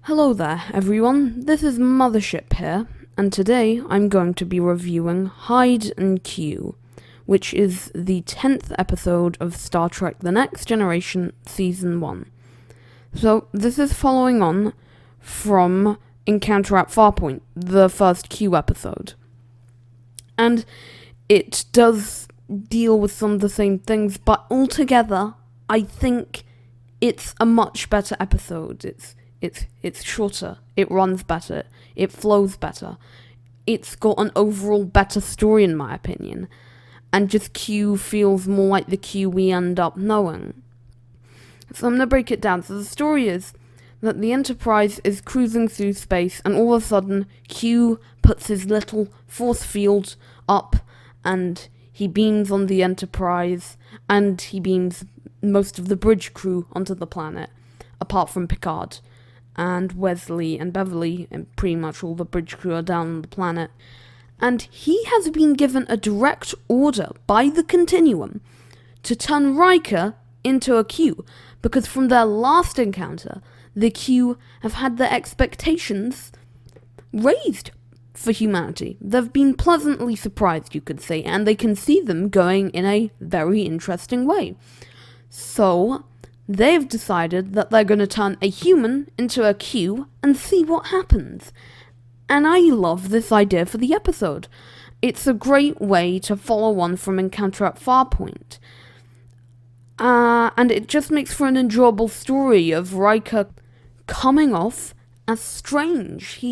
Hello there, everyone. This is Mothership here, and today I'm going to be reviewing Hide and Q, which is the 10th episode of Star Trek The Next Generation Season 1. So, this is following on from Encounter at Farpoint, the first Q episode. And it does deal with some of the same things, but altogether, I think it's a much better episode. It's shorter, it runs better, it flows better. It's got an overall better story in my opinion. And just Q feels more like the Q we end up knowing. So I'm going to break it down. So the story is that the Enterprise is cruising through space and all of a sudden Q puts his little force field up and he beams on the Enterprise and he beams most of the bridge crew onto the planet, apart from Picard. And Wesley and Beverly, and pretty much all the bridge crew are down on the planet. And he has been given a direct order by the Continuum to turn Riker into a Q, because from their last encounter, the Q have had their expectations raised for humanity. They've been pleasantly surprised, you could say, and they can see them going in a very interesting way. So they've decided that they're going to turn a human into a Q and see what happens. And I love this idea for the episode. It's a great way to follow on from Encounter at Farpoint. And it just makes for an enjoyable story of Riker coming off as strange.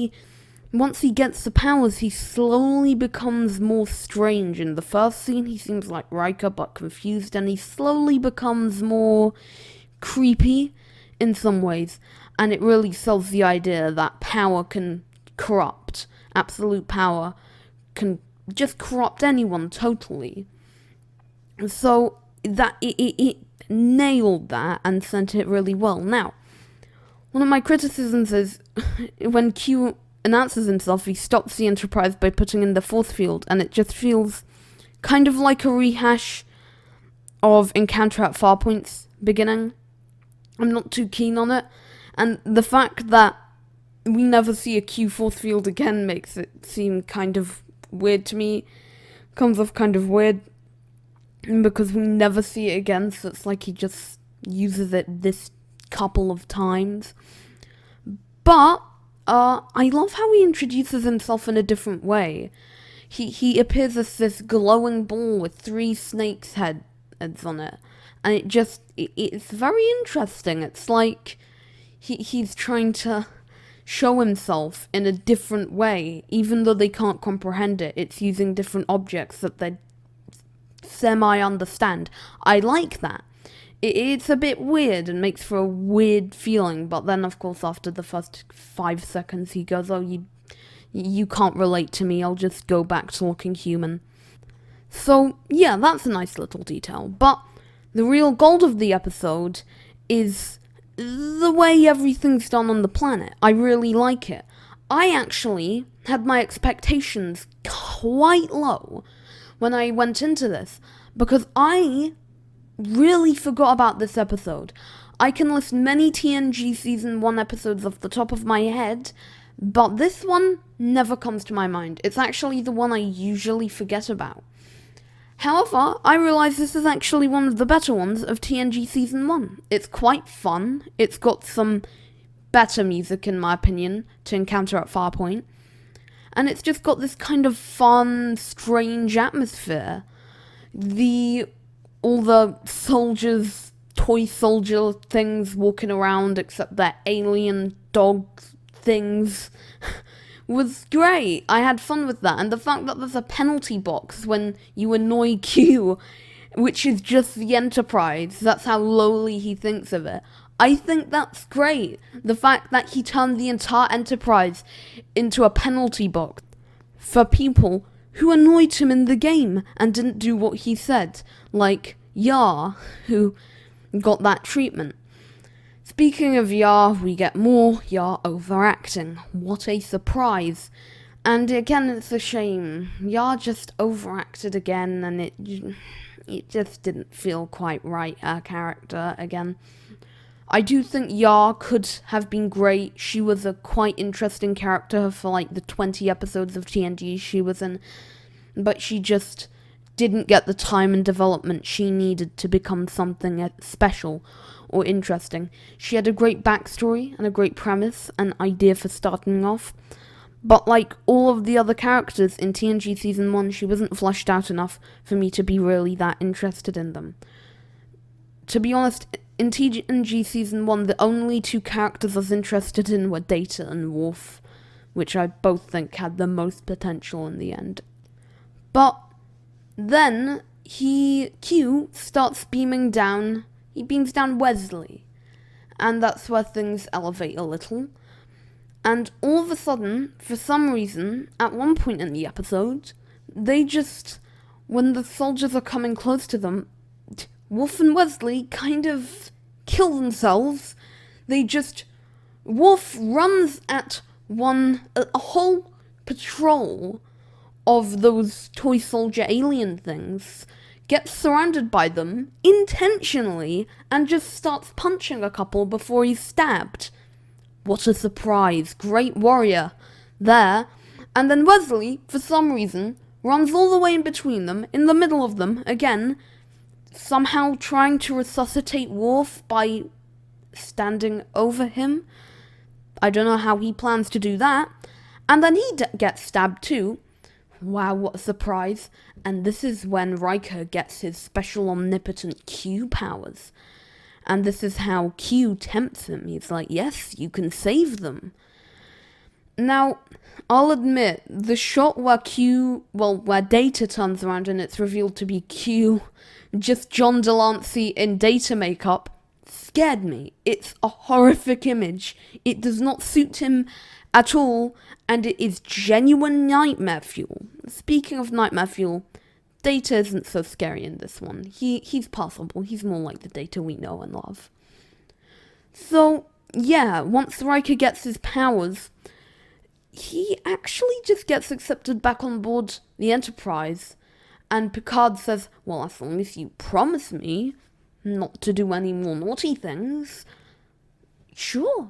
Once he gets the powers, he slowly becomes more strange. In the first scene, he seems like Riker, but confused, and he slowly becomes more creepy in some ways, and it really sells the idea that power can corrupt. Absolute power can just corrupt anyone totally. So that it nailed that and sent it really well. Now, one of my criticisms is when Q announces himself, he stops the Enterprise by putting in the force field, and it just feels kind of like a rehash of Encounter at Farpoint's beginning. I'm not too keen on it, and the fact that we never see a Q force field again makes it seem kind of weird to me. Comes off kind of weird, because we never see it again, so it's like he just uses it this couple of times. But I love how he introduces himself in a different way. He appears as this glowing ball with 3 snakes' heads on it. And it's very interesting. It's like he's trying to show himself in a different way, even though they can't comprehend it. It's using different objects that they semi-understand. I like that. It's a bit weird and makes for a weird feeling, but then, of course, after the first 5 seconds, he goes, oh, you can't relate to me, I'll just go back to looking human. So, yeah, that's a nice little detail, but the real gold of the episode is the way everything's done on the planet. I really like it. I actually had my expectations quite low when I went into this, because I really forgot about this episode. I can list many TNG Season 1 episodes off the top of my head, but this one never comes to my mind. It's actually the one I usually forget about. However, I realise this is actually one of the better ones of TNG Season 1. It's quite fun. It's got some better music, in my opinion, to Encounter at Farpoint. And it's just got this kind of fun, strange atmosphere. All the soldiers, toy soldier things walking around, except they're alien dog things, was great. I had fun with that, and the fact that there's a penalty box when you annoy Q, which is just the Enterprise, that's how lowly he thinks of it. I think that's great. The fact that he turned the entire Enterprise into a penalty box for people who annoyed him in the game and didn't do what he said, like Yar, who got that treatment. Speaking of Yar, we get more Yar overacting. What a surprise. And again, it's a shame. Yar just overacted again, and it just didn't feel quite right, her character, again. I do think Ya could have been great. She was a quite interesting character for like the 20 episodes of TNG she was in, but she just didn't get the time and development she needed to become something special or interesting. She had a great backstory and a great premise and idea for starting off, but like all of the other characters in TNG Season 1, she wasn't fleshed out enough for me to be really that interested in them. To be honest, in TNG Season 1, the only two characters I was interested in were Data and Worf, which I both think had the most potential in the end. But then Q starts beaming down, he beams down Wesley, and that's where things elevate a little. And all of a sudden, for some reason, at one point in the episode, when the soldiers are coming close to them, Worf and Wesley kind of kill themselves. Worf runs at a whole patrol of those toy soldier alien things, gets surrounded by them intentionally, and just starts punching a couple before he's stabbed. What a surprise. Great warrior there. And then Wesley, for some reason, runs all the way in between them, in the middle of them, again, somehow trying to resuscitate Worf by standing over him. I don't know how he plans to do that. And then he gets stabbed too. Wow, what a surprise. And this is when Riker gets his special omnipotent Q powers. And this is how Q tempts him. He's like, yes, you can save them. Now, I'll admit, the shot where Data turns around and it's revealed to be Q, just John Delancey in Data makeup, scared me. It's a horrific image. It does not suit him at all, and it is genuine nightmare fuel. Speaking of nightmare fuel, Data isn't so scary in this one. He's passable. He's more like the Data we know and love. So, yeah, once Riker gets his powers, he actually just gets accepted back on board the Enterprise. And Picard says, well, as long as you promise me not to do any more naughty things, sure.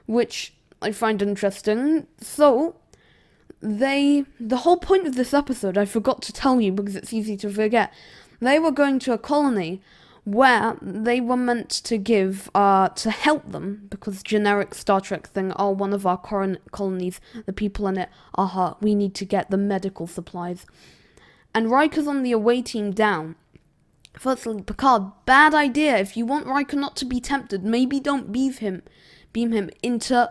Which I find interesting. So, the whole point of this episode, I forgot to tell you because it's easy to forget, they were going to a colony where they were meant to give, to help them, because generic Star Trek thing, one of our colonies, the people in it are hurt, we need to get the medical supplies. And Riker's on the away team down. Firstly, Picard, bad idea. If you want Riker not to be tempted, maybe don't beam him into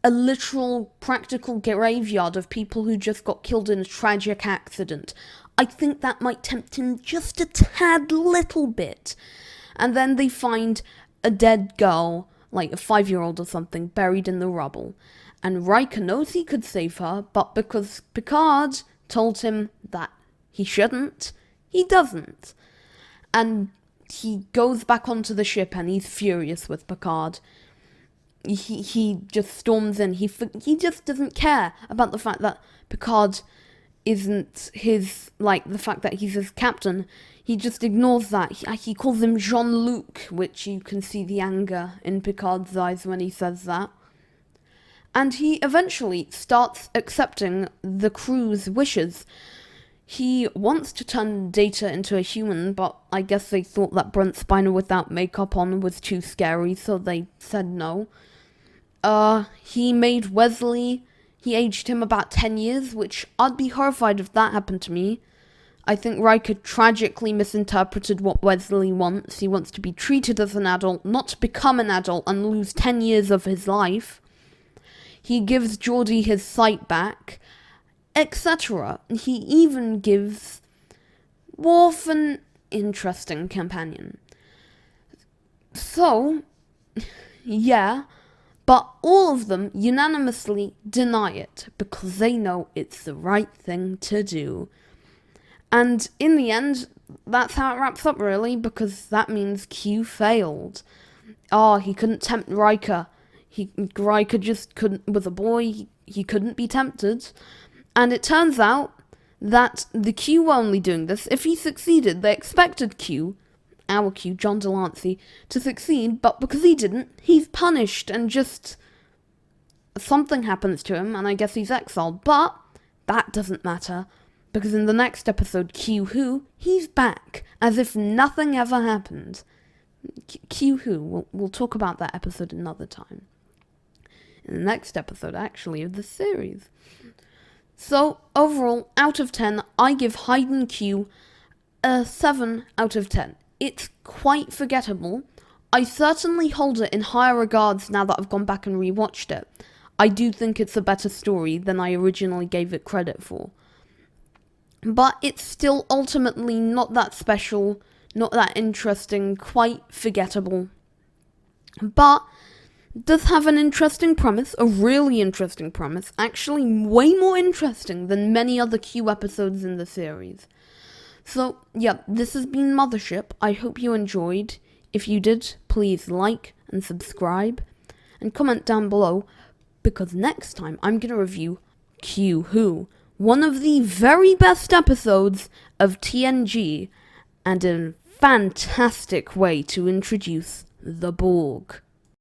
a literal, practical graveyard of people who just got killed in a tragic accident. I think that might tempt him just a tad little bit. And then they find a dead girl, like a 5-year-old or something, buried in the rubble. And Riker knows he could save her, but because Picard told him that he shouldn't, he doesn't. And he goes back onto the ship and he's furious with Picard. He just storms in. He just doesn't care about the fact that Picard isn't the fact that he's his captain. He just ignores that. He calls him Jean-Luc, which you can see the anger in Picard's eyes when he says that. And he eventually starts accepting the crew's wishes. He wants to turn Data into a human, but I guess they thought that Brent Spiner without makeup on was too scary, so they said no. He made Wesley, he aged him about 10 years, which I'd be horrified if that happened to me. I think Riker tragically misinterpreted what Wesley wants. He wants to be treated as an adult, not to become an adult and lose 10 years of his life. He gives Geordi his sight back, etc. He even gives Worf an interesting companion. So, yeah, but all of them unanimously deny it because they know it's the right thing to do. And in the end, that's how it wraps up really, because that means Q failed. He couldn't tempt Riker. Riker just couldn't, with a boy, he couldn't be tempted. And it turns out that the Q were only doing this if he succeeded. They expected Q, our Q, John Delancey, to succeed, but because he didn't, he's punished and just something happens to him, and I guess he's exiled. But that doesn't matter, because in the next episode, Q Who, he's back, as if nothing ever happened. Q Who, we'll talk about that episode another time. In the next episode, actually, of the series. So, overall, out of 10, I give Hide Q a 7 out of 10. It's quite forgettable. I certainly hold it in higher regards now that I've gone back and rewatched it. I do think it's a better story than I originally gave it credit for. But it's still ultimately not that special, not that interesting, quite forgettable. But does have an interesting premise, a really interesting premise, actually way more interesting than many other Q episodes in the series. So, yeah, this has been Mothership. I hope you enjoyed. If you did, please like and subscribe, and comment down below, because next time I'm going to review Q Who, one of the very best episodes of TNG, and a fantastic way to introduce the Borg.